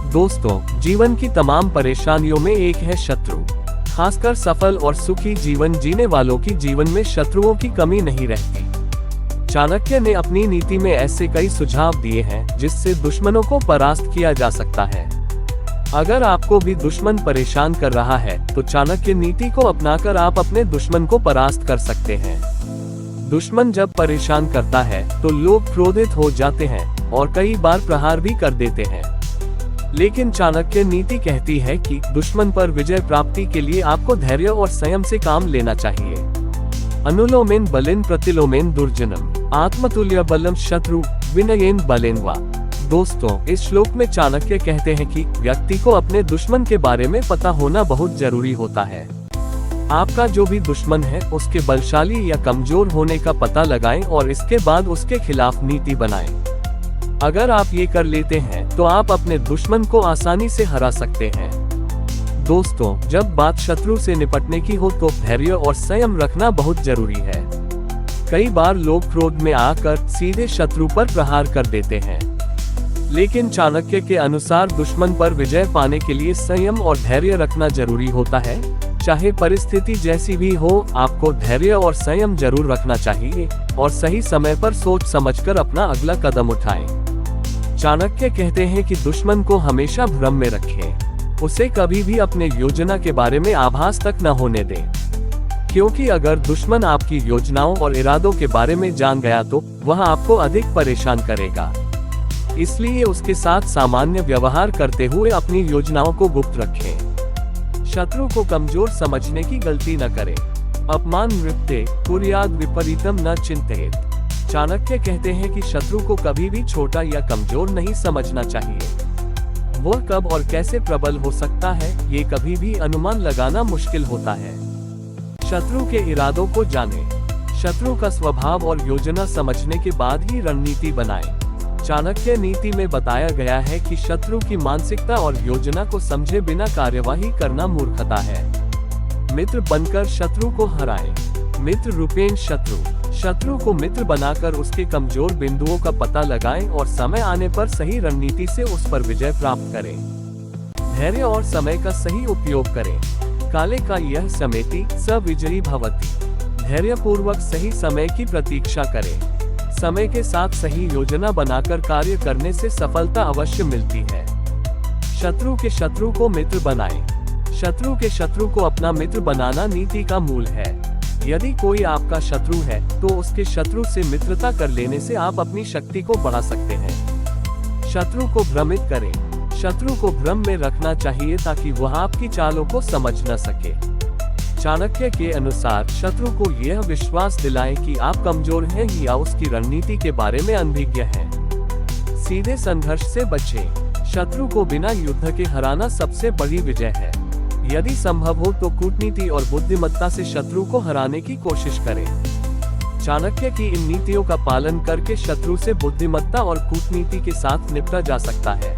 दोस्तों, जीवन की तमाम परेशानियों में एक है शत्रु। खासकर सफल और सुखी जीवन जीने वालों की जीवन में शत्रुओं की कमी नहीं रहती। चाणक्य ने अपनी नीति में ऐसे कई सुझाव दिए हैं जिससे दुश्मनों को परास्त किया जा सकता है। अगर आपको भी दुश्मन परेशान कर रहा है तो चाणक्य नीति को अपनाकर आप अपने दुश्मन को परास्त कर सकते हैं। दुश्मन जब परेशान करता है तो लोग क्रोधित हो जाते हैं और कई बार प्रहार भी कर देते हैं। लेकिन चाणक्य नीति कहती है कि दुश्मन पर विजय प्राप्ति के लिए आपको धैर्य और संयम से काम लेना चाहिए। अनुलोमेन बलेन प्रतिलोमेन दुर्जनम आत्मतुल्य बलम शत्रु विनयेन बलेन वा। दोस्तों, इस श्लोक में चाणक्य कहते हैं कि व्यक्ति को अपने दुश्मन के बारे में पता होना बहुत जरूरी होता है। आपका जो भी दुश्मन है उसके बलशाली या कमजोर होने का पता लगाएं और इसके बाद उसके खिलाफ नीति बनाएं। अगर आप ये कर लेते हैं तो आप अपने दुश्मन को आसानी से हरा सकते हैं। दोस्तों, जब बात शत्रु से निपटने की हो तो धैर्य और संयम रखना बहुत जरूरी है। कई बार लोग क्रोध में आकर सीधे शत्रु पर प्रहार कर देते हैं, लेकिन चाणक्य के अनुसार दुश्मन पर विजय पाने के लिए संयम और धैर्य रखना जरूरी होता है। चाहे परिस्थिति जैसी भी हो, आपको धैर्य और संयम जरूर रखना चाहिए और सही समय पर सोच समझकर अपना अगला कदम उठाएं। चाणक्य कहते हैं कि दुश्मन को हमेशा भ्रम में रखें, उसे कभी भी अपने योजना के बारे में आभास तक न होने दें, क्योंकि अगर दुश्मन आपकी योजनाओं और इरादों के बारे में जान गया तो वह आपको अधिक परेशान करेगा। इसलिए उसके साथ सामान्य व्यवहार करते हुए अपनी योजनाओं को गुप्त रखें। शत्रु को कमजोर समझने की गलती न करें। अपमान नृत्य कुर्याद विपरीतम न चिंतेत। चाणक्य कहते हैं कि शत्रु को कभी भी छोटा या कमजोर नहीं समझना चाहिए। वह कब और कैसे प्रबल हो सकता है, ये कभी भी अनुमान लगाना मुश्किल होता है। शत्रु के इरादों को जानें। शत्रु का स्वभाव और योजना समझने के बाद ही रणनीति बनाएं। चाणक्य नीति में बताया गया है कि शत्रु की मानसिकता और योजना को समझे बिना कार्यवाही करना मूर्खता है। मित्र बनकर शत्रु को हराएं। मित्र रूपेण शत्रु को मित्र बनाकर उसके कमजोर बिंदुओं का पता लगाएं और समय आने पर सही रणनीति से उस पर विजय प्राप्त करें। धैर्य और समय का सही उपयोग करें। काले का यह समेति स विजयी भवति। धैर्य पूर्वक सही समय की प्रतीक्षा करें। समय के साथ सही योजना बनाकर कार्य करने से सफलता अवश्य मिलती है। शत्रु के शत्रु को मित्र बनाएं। शत्रु के शत्रु को अपना मित्र बनाना नीति का मूल है। यदि कोई आपका शत्रु है तो उसके शत्रु से मित्रता कर लेने से आप अपनी शक्ति को बढ़ा सकते हैं। शत्रु को भ्रमित करें। शत्रु को भ्रम में रखना चाहिए ताकि वह आपकी चालों को समझ न सके। चाणक्य के अनुसार शत्रु को यह विश्वास दिलाएं कि आप कमजोर हैं या उसकी रणनीति के बारे में अनभिज्ञ हैं। सीधे संघर्ष से बचें। शत्रु को बिना युद्ध के हराना सबसे बड़ी विजय है। यदि संभव हो तो कूटनीति और बुद्धिमत्ता से शत्रु को हराने की कोशिश करें। चाणक्य की इन नीतियों का पालन करके शत्रु से बुद्धिमत्ता और कूटनीति के साथ निपटा जा सकता है।